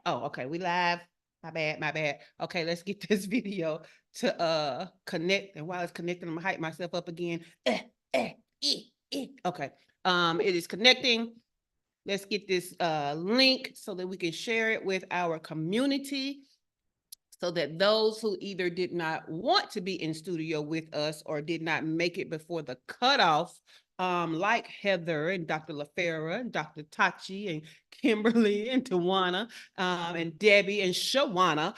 Oh, okay, we live. My bad, my bad. Okay, let's get this video to connect. And while it's connecting, I'm gonna hype myself up again. Okay. It is connecting. Let's get this link so that we can share it with our community, so that those who either did not want to be in studio with us or did not make it before the cutoff, like Heather and Dr. LaFera and Dr. Tachi and Kimberly and Tawana, and Debbie and Shawana,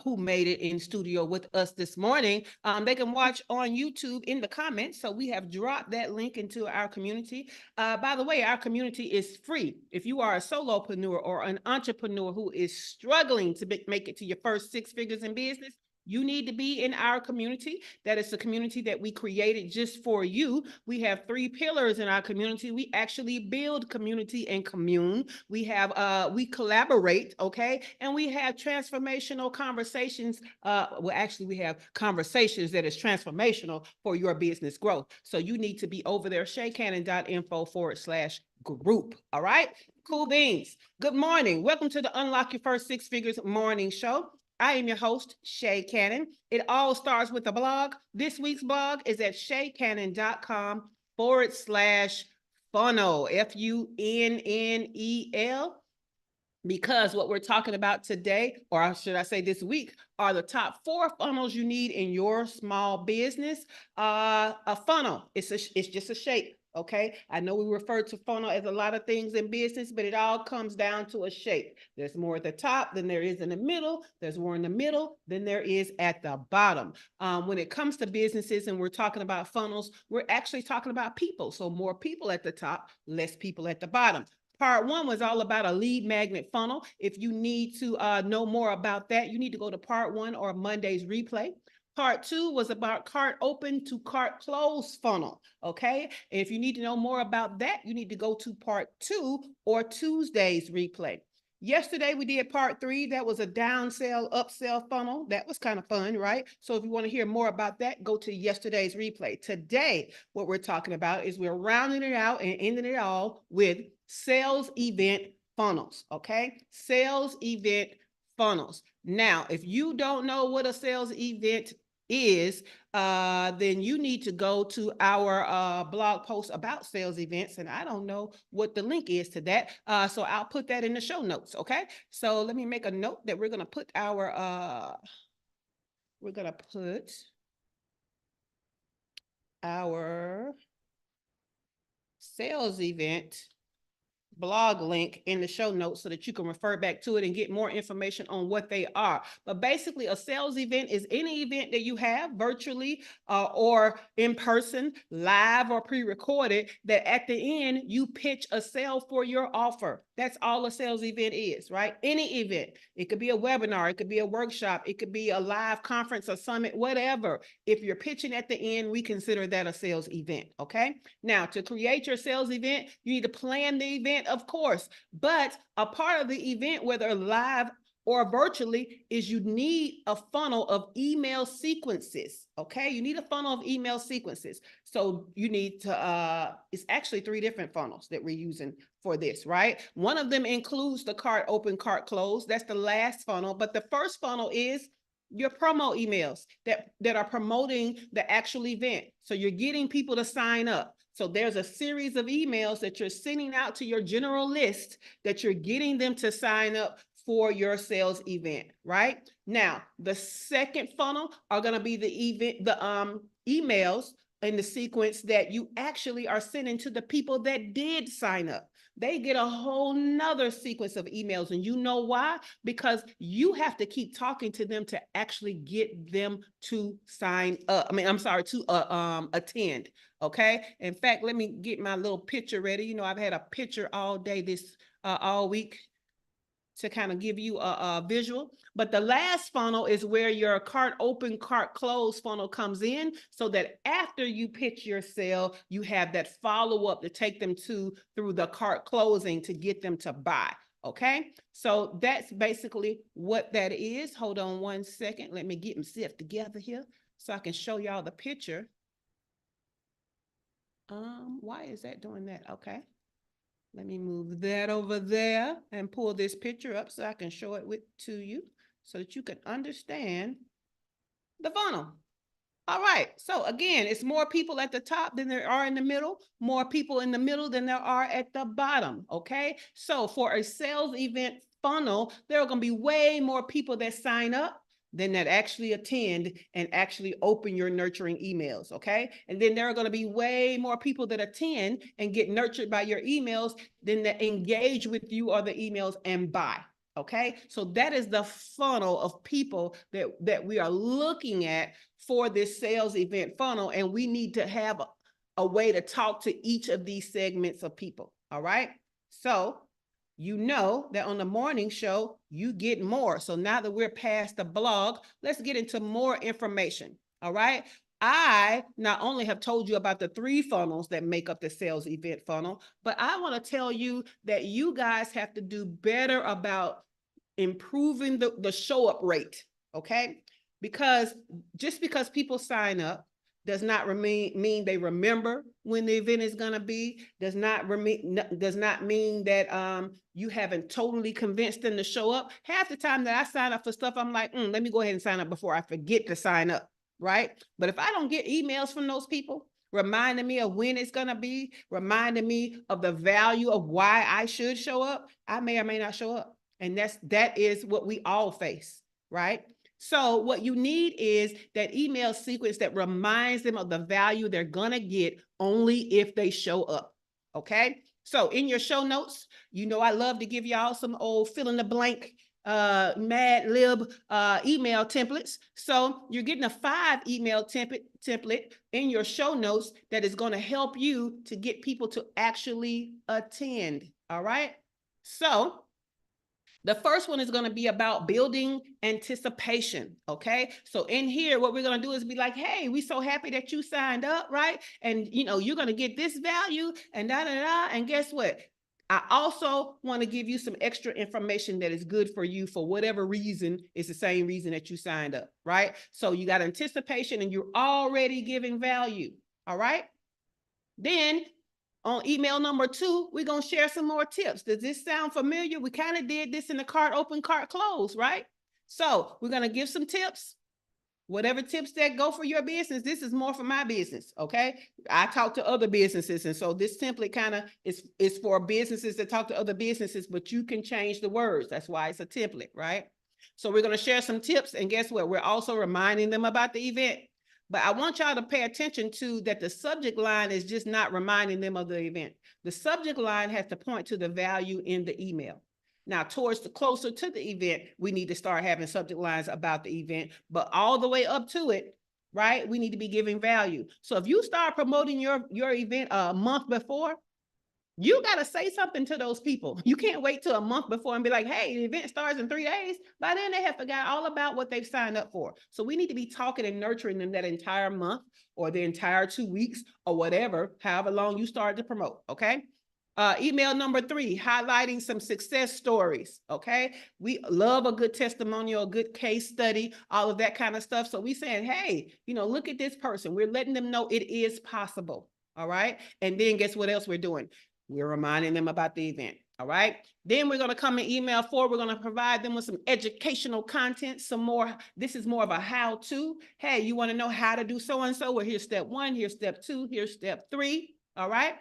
who made it in studio with us this morning, they can watch on YouTube in the comments. So we have dropped that link into our community. By the way, our community is free. If you are a solopreneur or an entrepreneur who is struggling to make it to your first 6 figures in business, you need to be in our community. That is the community that we created just for you. We have 3 pillars in our community. We actually build community and commune. We collaborate, okay? And we have transformational conversations. We have conversations that is transformational for your business growth. So you need to be over there, shaycannon.info/group. All right? Cool beans. Good morning. Welcome to the Unlock Your First 6 Figures morning show. I am your host, Shay Cannon. It all starts with a blog. This week's blog is at shaycannon.com/funnel, FUNNEL, because what we're talking about today, or should I say this week, are the top 4 funnels you need in your small business. A funnel, it's just a shape. Okay, I know we refer to funnel as a lot of things in business, but it all comes down to a shape. There's more at the top than there is in the middle. There's more in the middle than there is at the bottom. When it comes to businesses and we're talking about funnels, we're actually talking about people. So more people at the top, less people at the bottom. Part 1 was all about a lead magnet funnel. If you need to know more about that, you need to go to part 1 or Monday's replay. Part 2 was about cart open to cart close funnel, okay? If you need to know more about that, you need to go to part 2 or Tuesday's replay. Yesterday, we did part 3. That was a downsell, upsell funnel. That was kind of fun, right? So if you want to hear more about that, go to yesterday's replay. Today, what we're talking about is we're rounding it out and ending it all with sales event funnels, okay? Sales event funnels. Now, if you don't know what a sales event is, then you need to go to our blog post about sales events, and I don't know what the link is to that, so I'll put that in the show notes. Okay, so let me make a note that we're gonna put our sales event blog link in the show notes so that you can refer back to it and get more information on what they are. But basically, a sales event is any event that you have virtually or in person, live or pre-recorded, that at the end you pitch a sale for your offer. That's all a sales event is, right? Any event. It could be a webinar, it could be a workshop, it could be a live conference, a summit, whatever. If you're pitching at the end, we consider that a sales event, okay? Now, to create your sales event, you need to plan the event, of course, but a part of the event, whether live or virtually, is you need a funnel of email sequences, okay? You need a funnel of email sequences. So you need to, it's actually 3 different funnels that we're using for this, right? One of them includes the cart open, cart close. That's the last funnel, but the first funnel is your promo emails that are promoting the actual event. So you're getting people to sign up. So there's a series of emails that you're sending out to your general list that you're getting them to sign up for your sales event, right? Now, the second funnel are going to be the emails in the sequence that you actually are sending to the people that did sign up. They get a whole nother sequence of emails. And you know why? Because you have to keep talking to them to actually get them to sign up. To attend. Okay. In fact, let me get my little picture ready. You know, I've had a picture all day all week to kind of give you a visual. But the last funnel is where your cart open, cart close funnel comes in, so that after you pitch your sale, you have that follow-up to take them through the cart closing to get them to buy. Okay, so that's basically what that is. Hold on one second. Let me get myself together here so I can show y'all the picture. Why is that doing that? Okay. Let me move that over there and pull this picture up so I can show it to you so that you can understand the funnel. All right. So again, it's more people at the top than there are in the middle, more people in the middle than there are at the bottom. Okay. So for a sales event funnel, there are going to be way more people that sign up than that actually attend and actually open your nurturing emails. Okay. And then there are going to be way more people that attend and get nurtured by your emails than that engage with you or the emails and buy. Okay, so that is the funnel of people that we are looking at for this sales event funnel, and we need to have a way to talk to each of these segments of people. All right, so you know that on the morning show you get more. So now that we're past the blog, let's get into more information. All right, I not only have told you about the 3 funnels that make up the sales event funnel, but I want to tell you that you guys have to do better about improving the show up rate. Okay, because just because people sign up does not mean they remember when the event is going to be, does not mean that you haven't totally convinced them to show up. Half the time that I sign up for stuff, I'm like, let me go ahead and sign up before I forget to sign up, right? But if I don't get emails from those people reminding me of when it's going to be, reminding me of the value of why I should show up, I may or may not show up. And that is what we all face, right? So what you need is that email sequence that reminds them of the value they're going to get only if they show up. Okay. So in your show notes, you know, I love to give y'all some old fill in the blank Mad Lib email templates. So you're getting a 5 email template in your show notes that is going to help you to get people to actually attend. All right. So the first one is going to be about building anticipation. Okay. So in here, what we're going to do is be like, hey, we're so happy that you signed up, right? And you know, you're going to get this value and da, da, da. And guess what? I also want to give you some extra information that is good for you for whatever reason is the same reason that you signed up, right? So you got anticipation and you're already giving value. All right. Then on email number 2, we're going to share some more tips. Does this sound familiar? We kind of did this in the cart open, cart close, right? So we're going to give some tips. Whatever tips that go for your business, this is more for my business, okay? I talk to other businesses, and so this template kind of is for businesses that talk to other businesses, but you can change the words. That's why it's a template, right? So we're going to share some tips, and guess what? We're also reminding them about the event. But I want y'all to pay attention to that the subject line is just not reminding them of the event. The subject line has to point to the value in the email. Now, towards the closer to the event, we need to start having subject lines about the event, but all the way up to it, right? We need to be giving value. So if you start promoting your event a month before, you got to say something to those people. You can't wait till a month before and be like, hey, the event starts in 3 days. By then they have forgot all about what they've signed up for. So we need to be talking and nurturing them that entire month or the entire 2 weeks or whatever, however long you started to promote. Okay. Email number 3, highlighting some success stories. Okay. We love a good testimonial, a good case study, all of that kind of stuff. So we saying, hey, you know, look at this person. We're letting them know it is possible. All right. And then guess what else we're doing? We're reminding them about the event. All right. Then we're going to come in email 4. We're going to provide them with some educational content, some more. This is more of a how to. Hey, you want to know how to do so-and-so? Well, here's step 1, here's step 2, here's step 3. All right.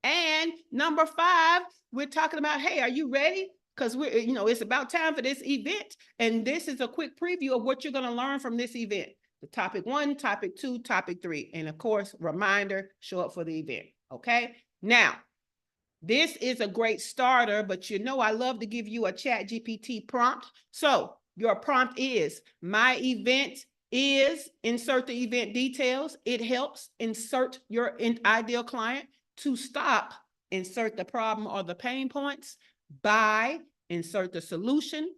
And number 5, we're talking about, hey, are you ready? Because we're, you know, it's about time for this event. And this is a quick preview of what you're going to learn from this event. The topic 1, topic 2, topic 3. And of course, reminder, show up for the event. Okay. Now, this is a great starter, but you know, I love to give you a ChatGPT prompt. So your prompt is, my event is, insert the event details. It helps insert your ideal client. To stop, insert the problem or the pain points. By, insert the solution.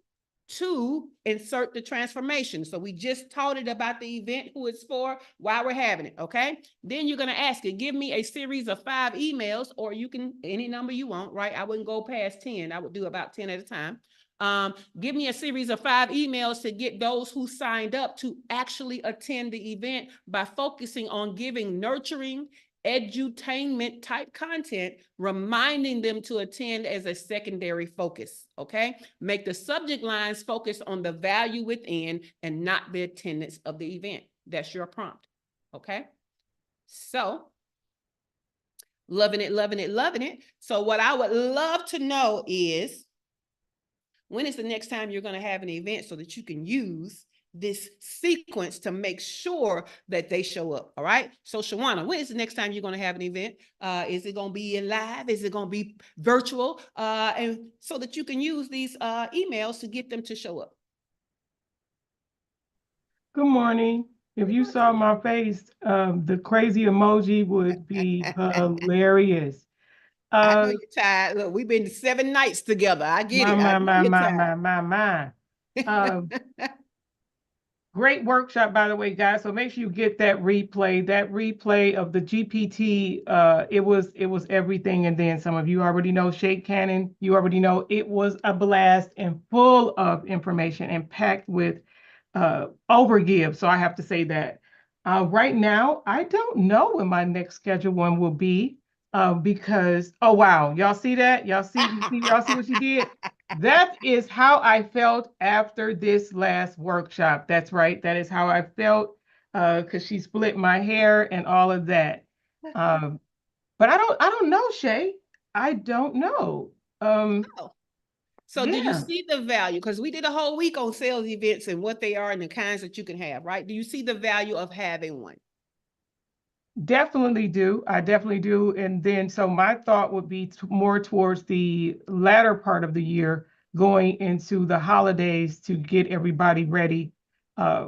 To, insert the transformation. So we just taught it about the event, who it's for, why we're having it, okay? Then you're going to ask it, give me a series of 5 emails, or you can, any number you want, right? I wouldn't go past 10. I would do about 10 at a time. Give me a series of 5 emails to get those who signed up to actually attend the event by focusing on giving nurturing, edutainment type content, reminding them to attend as a secondary focus, okay? Make the subject lines focus on the value within and not the attendance of the event. That's your prompt, okay? So, loving it, loving it, loving it. So what I would love to know is, when is the next time you're going to have an event so that you can use this sequence to make sure that they show up? All right. So Shawana, when is the next time you're going to have an event? Is it going to be in live? Is it going to be virtual? And so that you can use these emails to get them to show up. Good morning. If you saw my face, the crazy emoji would be hilarious. I know you're tired. Look, we've been 7 nights together. I get it. Great workshop, by the way, guys. So make sure you get that replay. That replay of the GPT, it was everything and then some. Of you already know Shake Cannon. You already know it was a blast and full of information and packed with overgive. So I have to say that. Right now, I don't know when my next scheduled one will be. Because, oh wow, y'all see that? Y'all see what she did? That is how I felt after this last workshop. That's right. That is how I felt, because she split my hair and all of that. But I don't know, Shay. I don't know. So do you see the value? Because we did a whole week on sales events and what they are and the kinds that you can have, right? Do you see the value of having one? Definitely do. I definitely do. And then, so my thought would be more towards the latter part of the year, going into the holidays to get everybody ready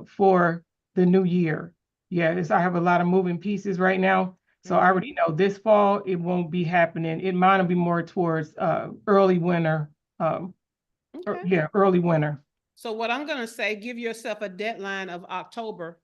for the new year. Yes, I have a lot of moving pieces right now. So I already know this fall, it won't be happening. It might be more towards early winter. Early winter. So what I'm going to say, give yourself a deadline of October.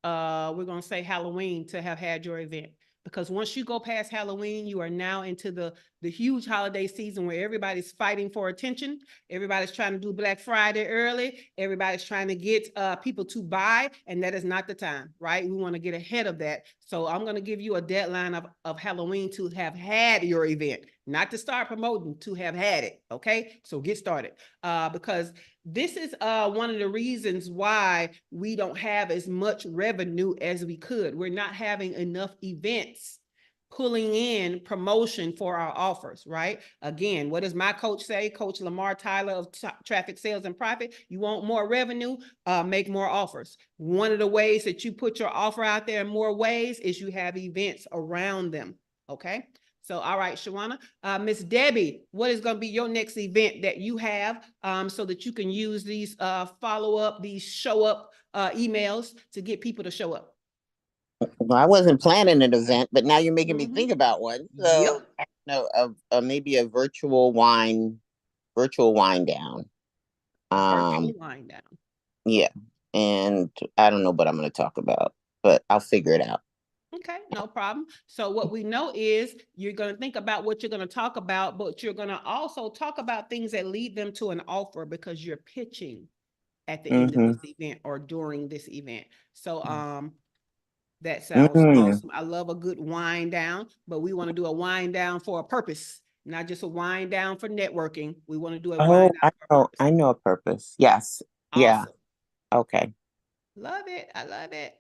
We're going to say Halloween to have had your event. Because once you go past Halloween, you are now into the huge holiday season where everybody's fighting for attention. Everybody's trying to do Black Friday early. Everybody's trying to get people to buy, and that is not the time, right? We want to get ahead of that. So I'm going to give you a deadline of Halloween to have had your event, not to start promoting, to have had it, okay? So get started, because this is one of the reasons why we don't have as much revenue as we could. We're not having enough events pulling in promotion for our offers, right? Again, what does my coach say? Coach Lamar Tyler of Traffic Sales and Profit. You want more revenue, make more offers. One of the ways that you put your offer out there in more ways is you have events around them, okay? So, all right, Shawana, Miss Debbie, what is going to be your next event that you have so that you can use these follow-up, these show-up emails to get people to show up? Well, I wasn't planning an event, but now you're making me think about one. So, maybe a virtual wine down. Virtual wine down. Yeah, and I don't know what I'm going to talk about, but I'll figure it out. Okay, no problem. So what we know is you're going to think about what you're going to talk about, but you're going to also talk about things that lead them to an offer because you're pitching at the end of this event or during this event. So that sounds awesome. I love a good wind down, but we want to do a wind down for a purpose, not just a wind down for networking. We want to do a wind down for a purpose. I know a purpose. Yes. Awesome. Yeah. Okay. Love it. I love it.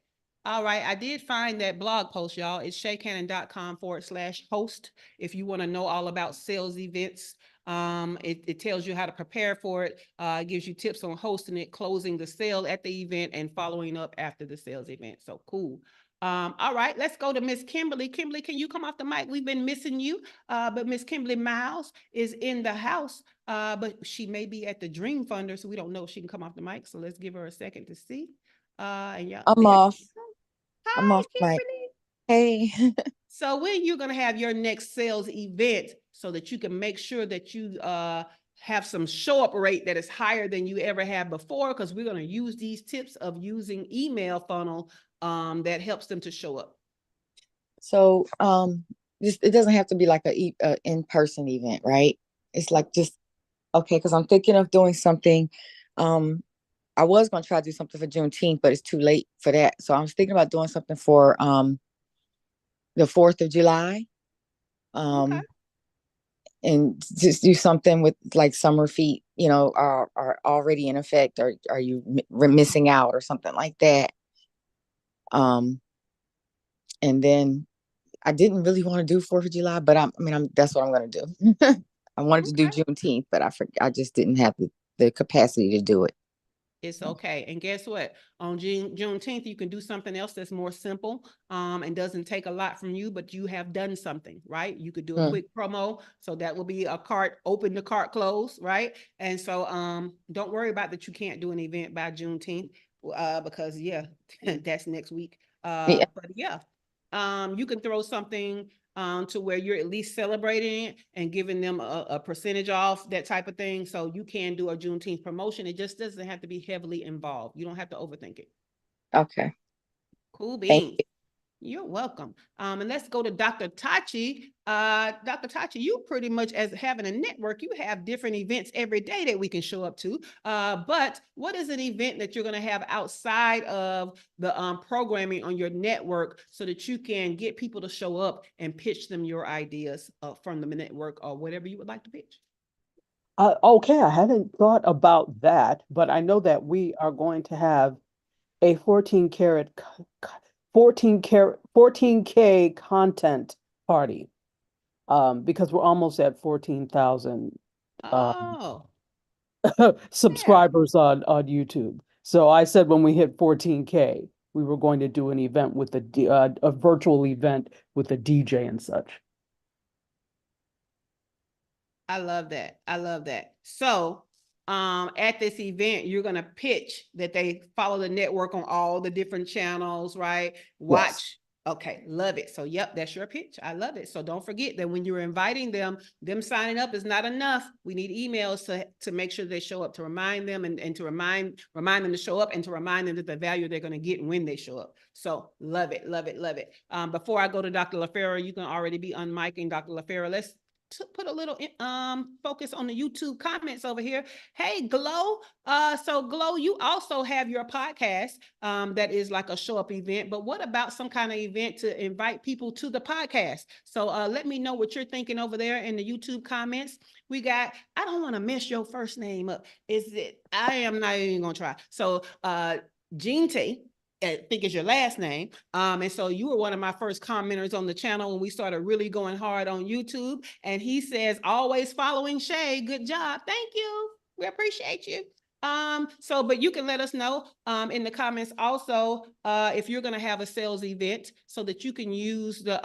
All right, I did find that blog post, y'all. It's shaycannon.com/host. If you want to know all about sales events, it tells you how to prepare for it. It gives you tips on hosting it, closing the sale at the event, and following up after the sales event. So cool. All right, let's go to Miss Kimberly. Kimberly, can you come off the mic? We've been missing you, but Miss Kimberly Miles is in the house, but she may be at the Dream Funder, so we don't know if she can come off the mic. So let's give her a second to see. And yeah, I'm off. Hi, I'm off mic. Hey. So when you're going to have your next sales event so that you can make sure that you have some show up rate that is higher than you ever had before, because we're going to use these tips of using email funnel that helps them to show up. So it doesn't have to be like a in-person event, right? It's like just okay, because I'm thinking of doing something. I was going to try to do something for Juneteenth, but it's too late for that. So I was thinking about doing something for the 4th of July. Okay. And just do something with like summer feet, are already in effect, or are you missing out or something like that. And then I didn't really want to do 4th of July, but that's what I'm going to do. I wanted to do Okay. Juneteenth, but I just didn't have the capacity to do it. It's okay. And guess what? On Juneteenth, you can do something else that's more simple and doesn't take a lot from you, but you have done something, right? You could do a quick promo. So that will be a cart, open the cart, close, right? And so don't worry about that you can't do an event by Juneteenth because that's next week. Yeah. But yeah, you can throw something to where you're at least celebrating it and giving them a percentage off, that type of thing. So you can do a Juneteenth promotion. It just doesn't have to be heavily involved. You don't have to overthink it. Okay. Cool Thank beans. you. You're welcome. And let's go to Dr. Tachi. Dr. Tachi, you pretty much, as having a network, you have different events every day that we can show up to. But what is an event that you're going to have outside of the programming on your network so that you can get people to show up and pitch them your ideas from the network or whatever you would like to pitch? Okay, I hadn't thought about that, but I know that we are going to have a 14K content party, because we're almost at 14,000 Oh, subscribers on YouTube. So I said when we hit 14K, we were going to do an event with a virtual event with a DJ and such. I love that. I love that. So at this event, you're going to pitch that they follow the network on all the different channels, right? Watch. Yes. Okay, love it. So, yep, that's your pitch. I love it. So don't forget that when you're inviting them signing up is not enough. We need emails to make sure they show up, to remind them and to remind them to show up and to remind them that the value they're going to get when they show up. So love it, love it, love it. Before I go to Dr. LaFera, you can already be unmicing Dr. LaFera. Let's put a little focus on the YouTube comments over here. Hey, Glow. So Glow, you also have your podcast that is like a show up event, but what about some kind of event to invite people to the podcast? So let me know what you're thinking over there in the YouTube comments. We got, I don't want to mess your first name up. I am not even gonna try. So Jean T, I think is your last name. And so you were one of my first commenters on the channel when we started really going hard on YouTube. And he says, always following Shay. Good job. Thank you. We appreciate you. But you can let us know in the comments also if you're going to have a sales event so that you can use the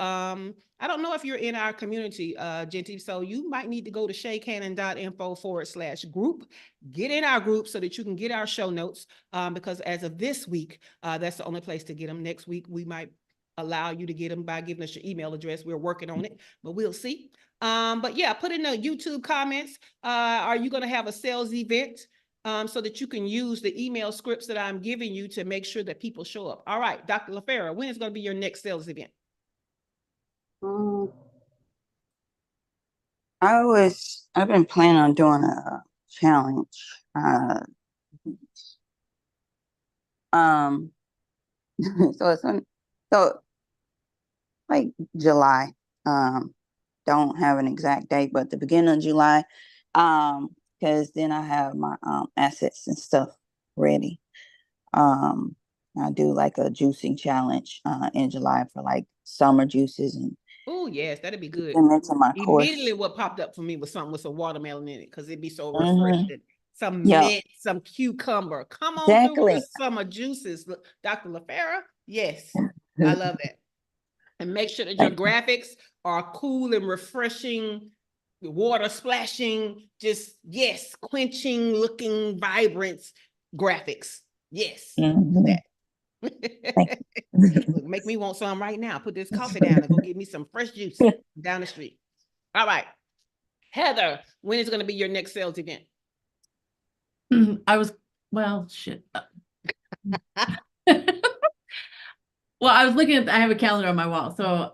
I don't know if you're in our community, Genty, so you might need to go to shaycannon.info/group, get in our group so that you can get our show notes because as of this week, that's the only place to get them. Next week, we might allow you to get them by giving us your email address. We're working on it, but we'll see. But yeah, put in the YouTube comments. Are you going to have a sales event? So that you can use the email scripts that I'm giving you to make sure that people show up. All right, Dr. LaFera, when is going to be your next sales event? I've been planning on doing a challenge. So like July. Don't have an exact date, but the beginning of July. Because then I have my assets and stuff ready. I do like a juicing challenge in July for like summer juices and Oh yes, that'd be good. into my Immediately course. what popped up for me was something with some watermelon in it because it'd be so refreshing. Some Yeah. mint, some cucumber. Come on through with Exactly. the summer juices, Dr. LaFera. Yes, I love that. And make sure that your graphics are cool and refreshing, water splashing, just yes, quenching looking vibrant graphics. Yes, do that. Look, make me want some right now. Put this coffee down and go get me some fresh juice down the street. All right. Heather, when is going to be your next sales event? Shit. Well, I was looking I have a calendar on my wall. So I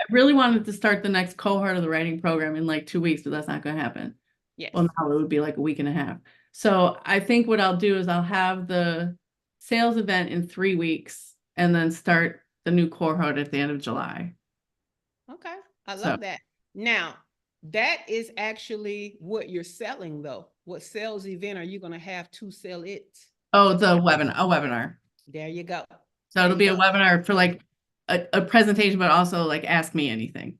really wanted to start the next cohort of the writing program in like 2 weeks, but that's not going to happen. Yes. Well, now it would be like a week and a half. So I think what I'll do is I'll have the sales event in 3 weeks and then start the new cohort at the end of July. Okay, I So- love that. Now, that is actually what you're selling though. What sales event are you gonna have to sell it? Oh, the webinar, a webinar. There you go. So There it'll you be a go. webinar for like a presentation, but also like ask me anything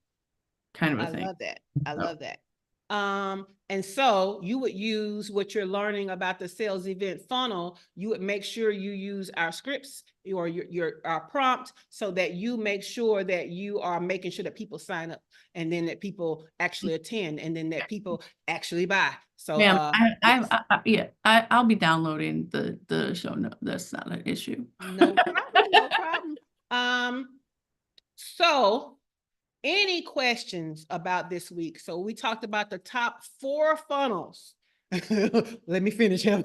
kind of a I thing. love that. I So- love that. And so you would use what you're learning about the sales event funnel. You would make sure you use our scripts or your prompt so that you make sure that you are making sure that people sign up and then that people actually attend and then that people actually buy. So Yeah, yes. I'll be downloading the show note. That's not an issue. No problem, no problem. So any questions about this week? So we talked about the top 4 funnels. Let me finish him.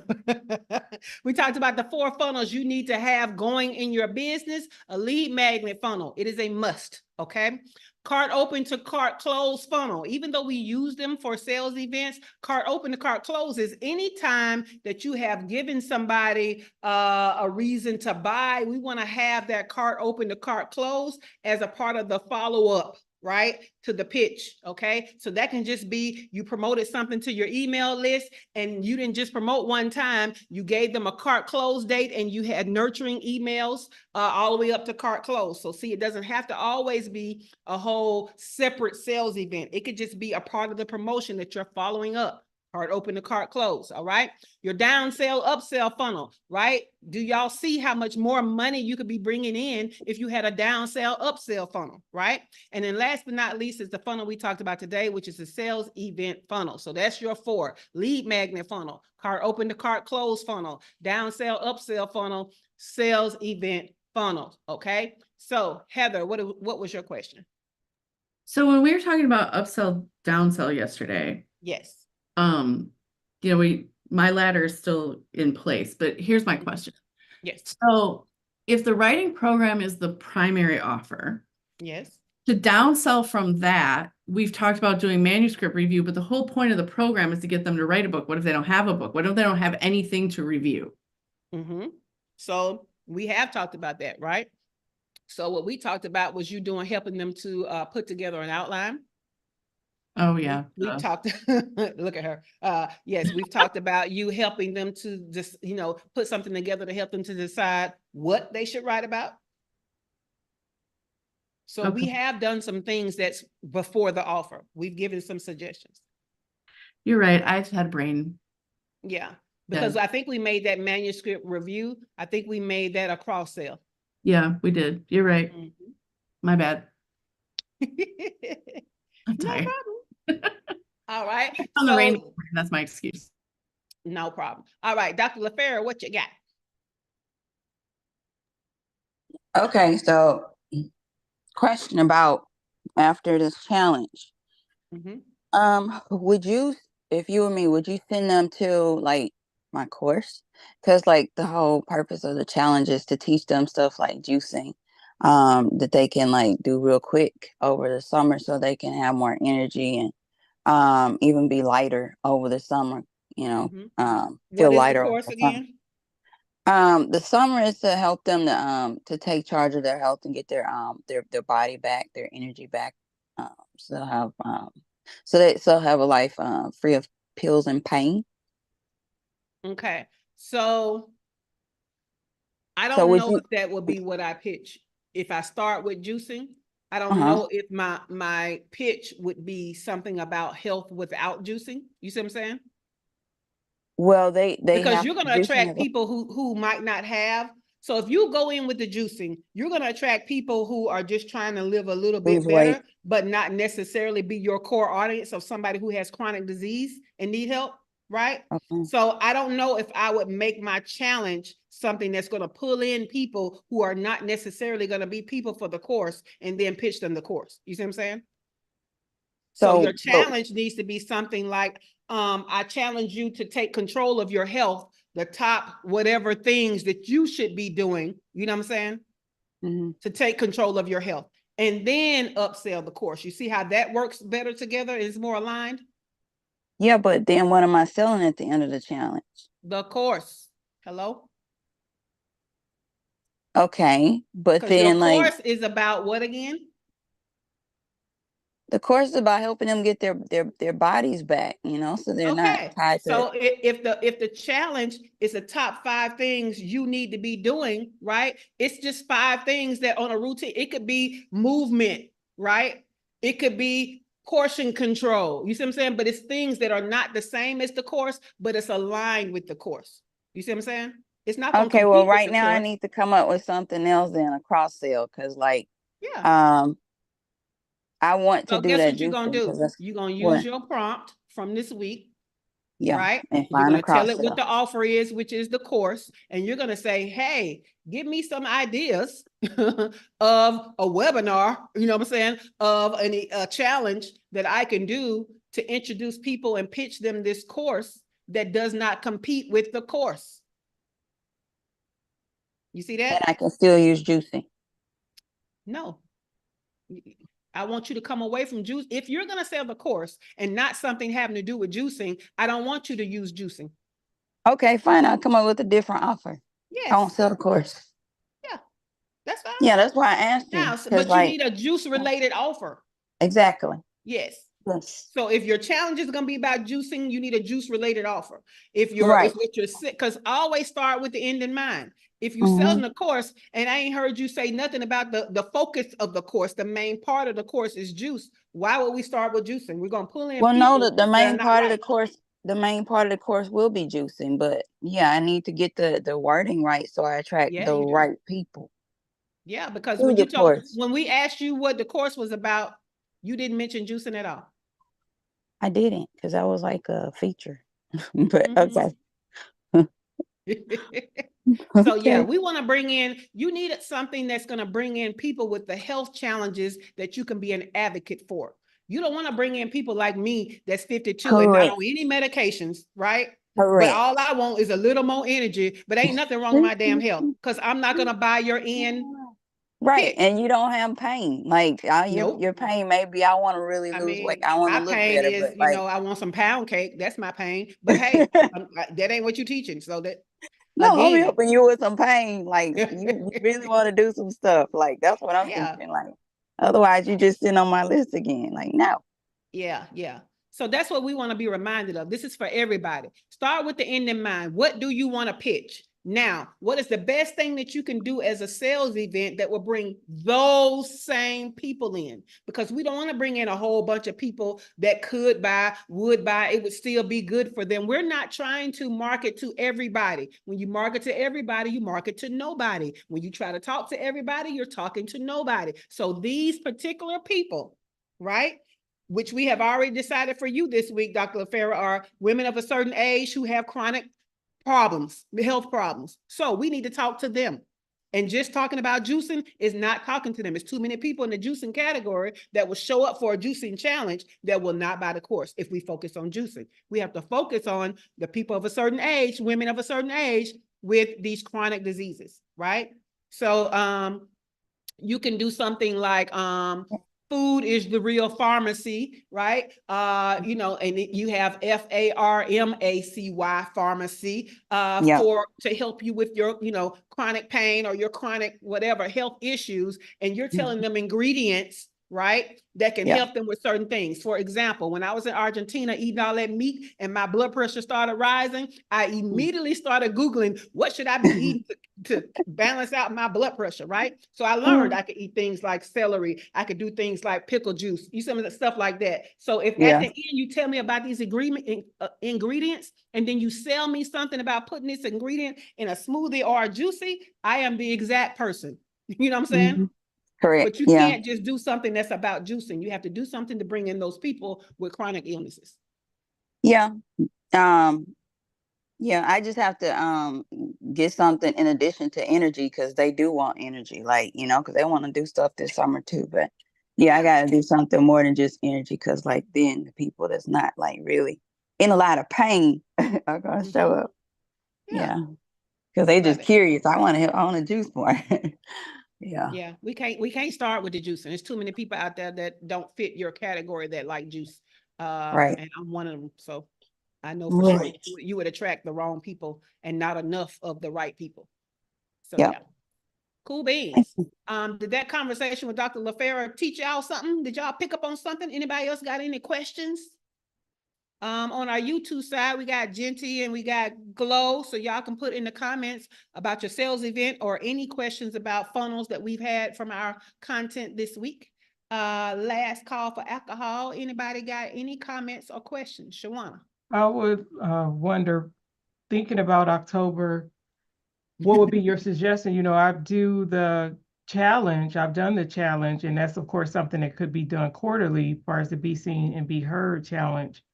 We talked about the 4 funnels you need to have going in your business. A lead magnet funnel. It is a must, okay? Cart open to cart close funnel. Even though we use them for sales events, cart open to cart close is anytime that you have given somebody a reason to buy. We want to have that cart open to cart close as a part of the follow-up, right, to the pitch. Okay, so that can just be you promoted something to your email list and you didn't just promote one time, you gave them a cart close date and you had nurturing emails all the way up to cart close. So see, it doesn't have to always be a whole separate sales event. It could just be a part of the promotion that you're following up. Cart open to cart close. All right. Your down sell, upsell funnel, right? Do y'all see how much more money you could be bringing in if you had a down sell, upsell funnel, right? And then last but not least is the funnel we talked about today, which is the sales event funnel. So that's your 4: lead magnet funnel, cart open to cart close funnel, down sell, upsell funnel, sales event funnel. Okay. So Heather, what was your question? So when we were talking about upsell, downsell yesterday, Yes. you know, my ladder is still in place, but here's my question. Yes. So if the writing program is the primary offer, Yes. to downsell from that, we've talked about doing manuscript review, but the whole point of the program is to get them to write a book. What if they don't have a book? What if they don't have anything to review? So we have talked about that, right? So what we talked about was you helping them to put together an outline. Oh yeah. We've talked, look at her. Yes, we've talked about you helping them to just, put something together to help them to decide what they should write about. So we have done some things that's before the offer. We've given some suggestions. You're right. I've had brain. Yeah, because I think we made that manuscript review. I think we made that a cross sale. Yeah, we did. You're right. My bad. I'm tired. All right. On the rain, that's my excuse. No problem. All right, Dr. LaFera, what you got? Okay, so question about after this challenge. Would you, if you were me, would you send them to like my course? Because like the whole purpose of the challenge is to teach them stuff like juicing, that they can like do real quick over the summer so they can have more energy and even be lighter over the summer, feel lighter. What is the course again? The summer is to help them to take charge of their health and get their body back, their energy back. So they'll have they'll have a life free of pills and pain. Okay, so I don't know if that would be what I pitch. If I start with juicing, I don't know if my pitch would be something about health without juicing. You see what I'm saying? Well, they because you're going to attract people who might not have. So if you go in with the juicing, you're going to attract people who are just trying to live a little bit better, but not necessarily be your core audience of somebody who has chronic disease and need help, right? So I don't know if I would make my challenge something that's going to pull in people who are not necessarily going to be people for the course and then pitch them the course. You see what I'm saying? So your challenge needs to be something like, I challenge you to take control of your health, the top whatever things that you should be doing, you know what I'm saying? To take control of your health and then upsell the course. You see how that works better together, is more aligned? Yeah, but then what am I selling at the end of the challenge? The course. Hello? Okay, but then your course is about what again? The course is about helping them get their bodies back, you know, so they're not Okay, tied to. so if the challenge is the top 5 things you need to be doing, right? It's just 5 things that on a routine, it could be movement, right? It could be portion control. You see what I'm saying? But it's things that are not the same as the course, but it's aligned with the course. You see what I'm saying? It's not gonna Okay, well, compete with right the now I course. need to come up with something else than a cross sell, because like Yeah. I want to So do guess that what you're gonna juicing, because do? that's You're gonna use what, your prompt from this week, yeah, right? and You're find a gonna tell cross it what sell. the offer is, which is the course, and you're gonna say, hey, give me some ideas of a webinar, you know what I'm saying, of a challenge that I can do to introduce people and pitch them this course that does not compete with the course. You see And that? I can still use juicing. No. I want you to come away from juice. If you're going to sell the course and not something having to do with juicing, I don't want you to use juicing. Okay, fine. I'll come up with a different offer. Yes. I won't sell the course. Yeah, that's fine. Yeah, that's why I asked you. Now, 'Cause, but you like, need a juice related offer. exactly. Yes. Yes. So if your challenge is going to be about juicing, you need a juice related offer. If you're Right. if you're sick, because always start with the end in mind. If you're Mhm. selling a course and I ain't heard you say nothing about the focus of the course, the main part of the course is juice. Why would we start with juicing? We're gonna pull in Well, no, people the that are main not part of the right. course, the main part of the course will be juicing, but yeah, I need to get the wording right so I attract Yeah, the you do. right people Yeah, because to when the you talk, course. when we asked you what the course was about, you didn't mention juicing at all. I didn't, because I was like a feature. But Mhm. okay. So yeah, Okay. we want to bring in, you needed something that's going to bring in people with the health challenges that you can be an advocate for. You don't want to bring in people like me that's 52 and not Correct. on any medications, right? But Correct. all I want is a little more energy, but ain't nothing wrong with my damn health because I'm not going to buy your end Right. pitch. And you don't have pain. Like Nope. your pain, maybe I want to really I lose weight. mean, I want my to look pain better, is, but like I want some pound cake. That's my pain. But hey, that ain't what you're teaching. So that, no, I'm again, helping you with some pain. Like you really want to do some stuff. Like that's what I'm yeah. thinking. Like otherwise you just sit on my list again. Like no. Yeah, yeah. So that's what we want to be reminded of. This is for everybody. Start with the end in mind. What do you want to pitch? Now, what is the best thing that you can do as a sales event that will bring those same people in? Because we don't want to bring in a whole bunch of people that could buy, would buy, it would still be good for them. We're not trying to market to everybody. When you market to everybody, you market to nobody. When you try to talk to everybody, you're talking to nobody. So these particular people, right, which we have already decided for you this week, Dr. LaFera, are women of a certain age who have chronic problems, health problems. So we need to talk to them. And just talking about juicing is not talking to them. It's too many people in the juicing category that will show up for a juicing challenge that will not buy the course if we focus on juicing. We have to focus on the people of a certain age, women of a certain age with these chronic diseases, right? So you can do something like food is the real pharmacy, right? And you have FARMACY pharmacy Yeah. to help you with your, chronic pain or your chronic whatever health issues, and you're telling them ingredients, right, that can help them with certain things. For example, when I was in Argentina eating all that meat and my blood pressure started rising, I immediately started Googling what should I be eating to balance out my blood pressure, right? So I learned I could eat things like celery. I could do things like pickle juice, some of the stuff like that. So if at the end you tell me about these ingredients, and then you sell me something about putting this ingredient in a smoothie or a juicy, I am the exact person. You know what I'm saying? Correct. But you can't just do something that's about juicing. You have to do something to bring in those people with chronic illnesses. Yeah. Yeah, I just have to get something in addition to energy, because they do want energy, like, because they want to do stuff this summer too. But yeah, I got to do something more than just energy, because like then the people that's not like really in a lot of pain are going to show up. Yeah. Because they just curious. I want to juice more. Yeah. Yeah, we can't start with the juicing. There's too many people out there that don't fit your category that like juice. Right. And I'm one of them. So I know for sure you would attract the wrong people and not enough of the right people. So yeah. Cool beans. Did that conversation with Dr. LaFera teach y'all something? Did y'all pick up on something? Anybody else got any questions? On our YouTube side, we got Genty and we got Glow. So y'all can put in the comments about your sales event or any questions about funnels that we've had from our content this week. Last call for alcohol. Anybody got any comments or questions? Shawana. I would wonder, thinking about October, what would be your suggestion? You know, I do the challenge, I've done the challenge, and that's of course something that could be done quarterly as far as the Be Seen and Be Heard challenge.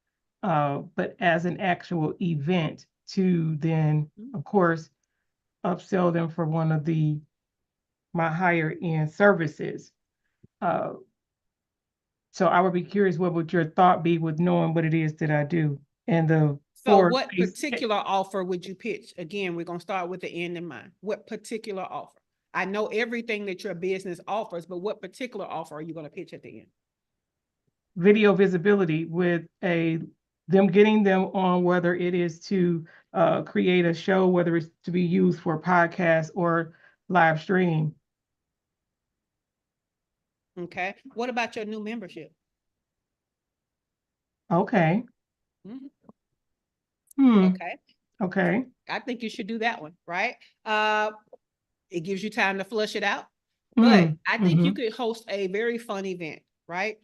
But as an actual event to then, of course, upsell them for one of my higher end services. So I would be curious, what would your thought be with knowing what it is that I do? And so what particular offer would you pitch? Again, we're going to start with the end in mind. What particular offer? I know everything that your business offers, but what particular offer are you going to pitch at the end? Video visibility with them getting them on, whether it is to create a show, whether it's to be used for podcast or live stream. Okay. What about your new membership? Okay. Okay. Okay. I think you should do that one, right? It gives you time to flush it out, but I think you could host a very fun event, right?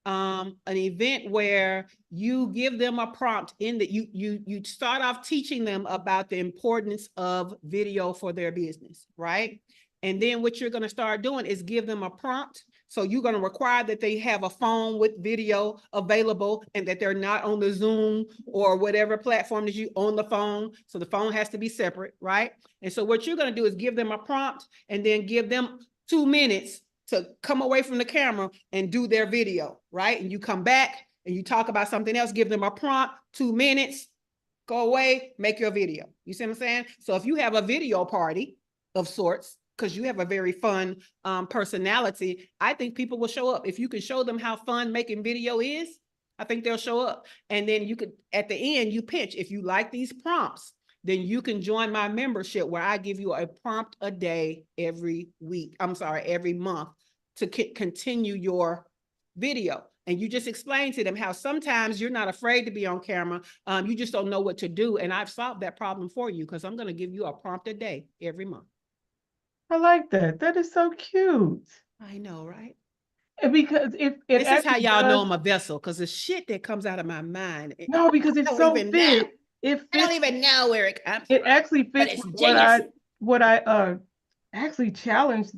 An event where you give them a prompt in that you start off teaching them about the importance of video for their business, right? And then what you're going to start doing is give them a prompt. So you're going to require that they have a phone with video available and that they're not on the Zoom or whatever platform that you on the phone. So the phone has to be separate, right? And so what you're going to do is give them a prompt and then give them 2 minutes to come away from the camera and do their video, right? And you come back and you talk about something else, give them a prompt, 2 minutes, go away, make your video. You see what I'm saying? So if you have a video party of sorts, because you have a very fun personality, I think people will show up. If you can show them how fun making video is, I think they'll show up. And then you could, at the end, you pitch. If you like these prompts, then you can join my membership where I give you a prompt a day every month to continue your video. And you just explain to them how sometimes you're not afraid to be on camera. You just don't know what to do. And I've solved that problem for you because I'm going to give you a prompt a day every month. I like that. That is so cute. I know, right? And because this is how y'all know I'm a vessel, because the shit that comes out of my mind. No, because it's so fit. I don't even know where it comes from. It actually fits what I actually challenge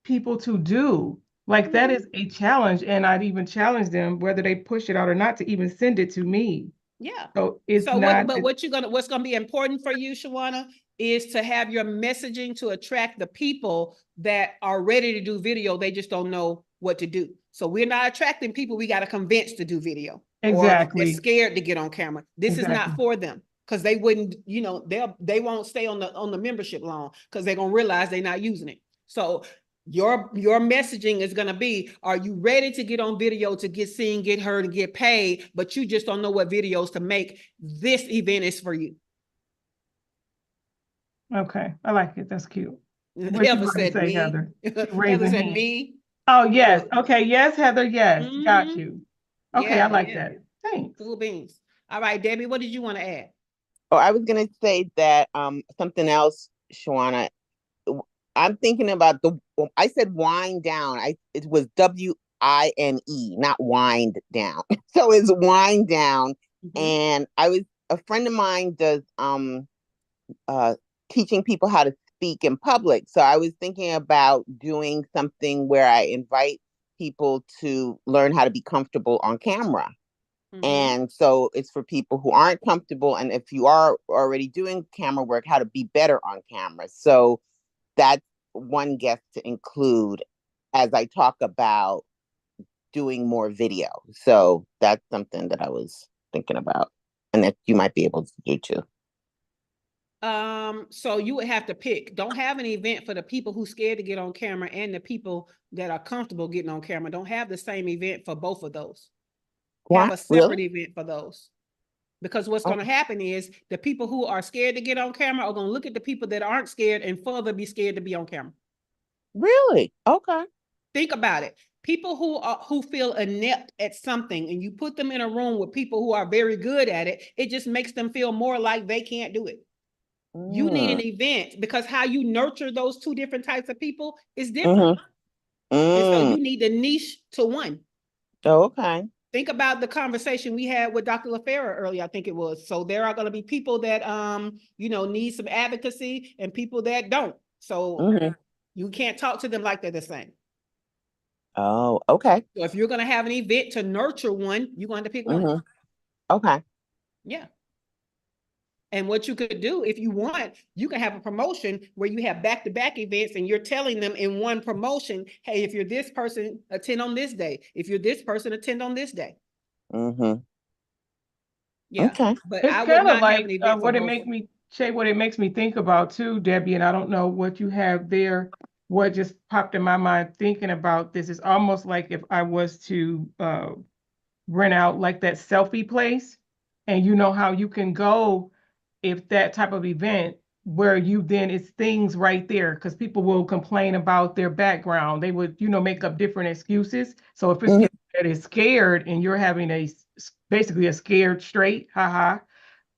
people to do. Like that is a challenge, and I'd even challenge them whether they push it out or not to even send it to me. Yeah. So it's not. What's gonna be important for you, Shawana, is to have your messaging to attract the people that are ready to do video. They just don't know what to do. So we're not attracting people we got to convince to do video. Exactly. Or they're scared to get on camera. This is not for them because they wouldn't, they won't stay on the membership long because they're gonna realize they're not using it. So your messaging is gonna be, are you ready to get on video to get seen, get heard, and get paid, but you just don't know what videos to make? This event is for you. Okay, I like it. That's cute. Heather said me. Heather said me. Oh, yes. Okay, yes, Heather, yes. Got you. Okay, I like that. Thanks. Cool beans. All right, Debbie, what did you want to add? Oh, I was going to say that something else, Shawana. I'm thinking about I said wind down. It was WINE, not wind down. So it's wind down. And a friend of mine does teaching people how to speak in public. So I was thinking about doing something where I invite people to learn how to be comfortable on camera. And so it's for people who aren't comfortable. And if you are already doing camera work, how to be better on camera. So that's one guest to include as I talk about doing more video. So that's something that I was thinking about and that you might be able to do too. So you would have to pick. Don't have an event for the people who scared to get on camera and the people that are comfortable getting on camera. Don't have the same event for both of those. Have a separate event for those. Because what's going to happen is the people who are scared to get on camera are going to look at the people that aren't scared and further be scared to be on camera. Really? Okay. Think about it. People who feel inept at something, and you put them in a room with people who are very good at it, it just makes them feel more like they can't do it. You need an event, because how you nurture those two different types of people is different. And so you need to niche to one. Okay. Think about the conversation we had with Dr. LaFera earlier, I think it was. So there are going to be people that need some advocacy and people that don't. So you can't talk to them like they're the same. Oh, okay. So if you're going to have an event to nurture one, you're going to pick one. Okay. Yeah. And what you could do, if you want, you can have a promotion where you have back-to-back events and you're telling them in one promotion, hey, if you're this person, attend on this day. If you're this person, attend on this day. Yeah. Okay. But It's I would kind of not have like an event what it makes me, Shay, what it makes me think about too, Debbie, and I don't know what you have there. What just popped in my mind thinking about this is almost like if I was to rent out like that selfie place, and you know how you can go if that type of event where you then it's things right there, because people will complain about their background. They would, make up different excuses. So if it's people that is scared and you're having basically a scared straight, haha,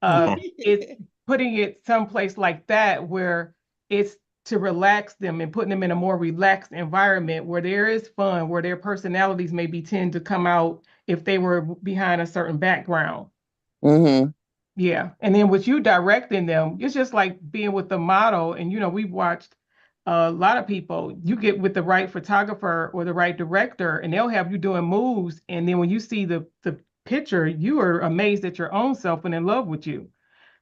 it's putting it someplace like that where it's to relax them and putting them in a more relaxed environment where there is fun, where their personalities maybe tend to come out if they were behind a certain background. Yeah. And then with you directing them, it's just like being with the model. And, we've watched a lot of people, you get with the right photographer or the right director, and they'll have you doing moves. And then when you see the picture, you are amazed at your own self and in love with you.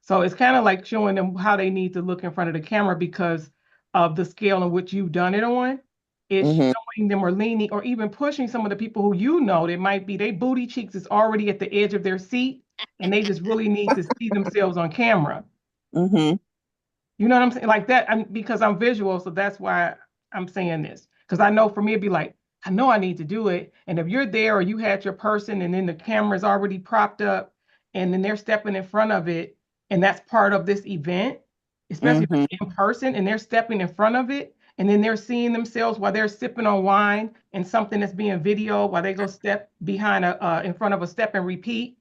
So it's kind of like showing them how they need to look in front of the camera because of the scale in which you've done it on. It's showing them or leaning or even pushing some of the people who that might be their booty cheeks is already at the edge of their seat and they just really need to see themselves on camera. You know what I'm saying? Like that, because I'm visual, so that's why I'm saying this. Because I know for me, it'd be like, I know I need to do it. And if you're there or you had your person and then the camera's already propped up and then they're stepping in front of it, and that's part of this event, especially if it's in person and they're stepping in front of it, and then they're seeing themselves while they're sipping on wine and something that's being videoed while they go step behind in front of a step and repeat,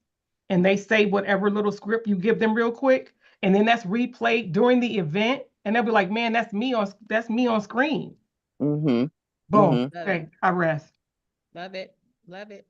and they say whatever little script you give them real quick, and then that's replayed during the event, and they'll be like, man, that's me on screen. Boom. Okay, I rest. Love it. Love it.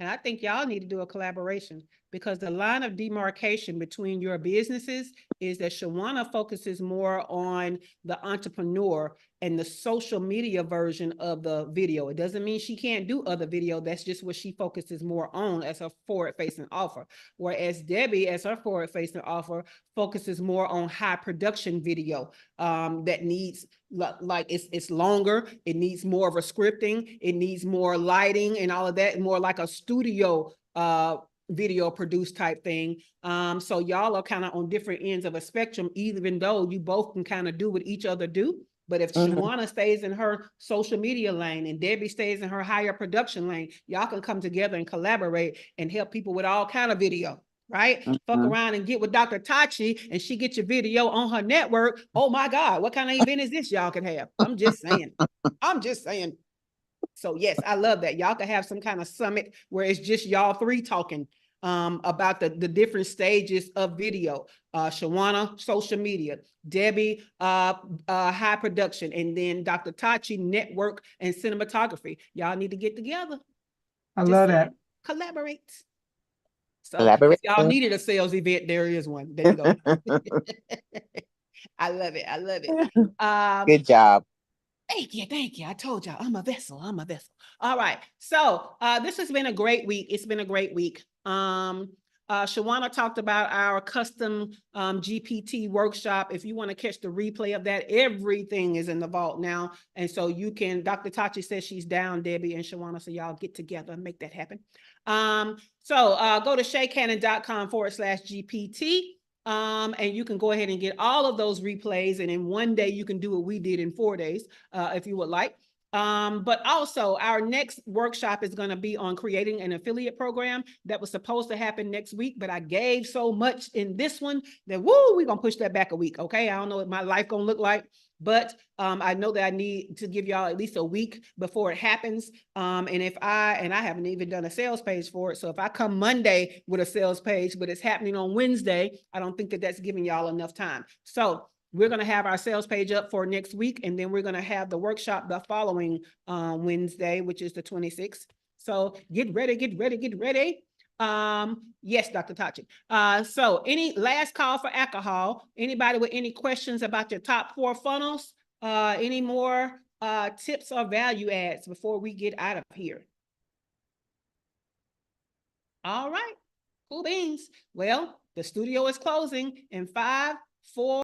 And I think y'all need to do a collaboration, because the line of demarcation between your businesses is that Shawana focuses more on the entrepreneur and the social media version of the video. It doesn't mean she can't do other video. That's just what she focuses more on as her forward-facing offer. Whereas Debbie, as her forward-facing offer, focuses more on high production video that needs, like it's longer, it needs more of a scripting, it needs more lighting and all of that, more like a studio video produced type thing. So y'all are kind of on different ends of a spectrum, even though you both can kind of do what each other do. But if Shawana stays in her social media lane and Debbie stays in her higher production lane, y'all can come together and collaborate and help people with all kind of video. Right? Fuck around and get with Dr. Tachi and she get your video on her network. Oh my God, what kind of event is this y'all can have? I'm just saying. I'm just saying. So yes, I love that. Y'all can have some kind of summit where it's just y'all three talking about the different stages of video. Shawana, social media, Debbie, high production, and then Dr. Tachi, network and cinematography. Y'all need to get together. I love that. Collaborate. So if y'all needed a sales event, there is one. There you go. I love it. I love it. Good job. Thank you. I told y'all I'm a vessel. All right. So this has been a great week. It's been a great week. Shawana talked about our custom GPT workshop. If you want to catch the replay of that, everything is in the vault now. And so you can, Dr. Tachi says she's down, Debbie and Shawana, so y'all get together and make that happen. So go to shaycannon.com/GPT. And you can go ahead and get all of those replays. And in one day, you can do what we did in 4 days, if you would like. But also our next workshop is going to be on creating an affiliate program that was supposed to happen next week, but I gave so much in this one that we're going to push that back a week. Okay. I don't know what my life going to look like, but I know that I need to give y'all at least a week before it happens. And I haven't even done a sales page for it. So if I come Monday with a sales page, but it's happening on Wednesday, I don't think that that's giving y'all enough time. So we're going to have our sales page up for next week, and then we're going to have the workshop the following Wednesday, which is the 26th. So get ready, get ready, get ready. Yes, Dr. Tachi. So any last call for alcohol? Anybody with any questions about your top 4 funnels? Any more tips or value adds before we get out of here? All right, cool beans. Well, the studio is closing in 5, 4,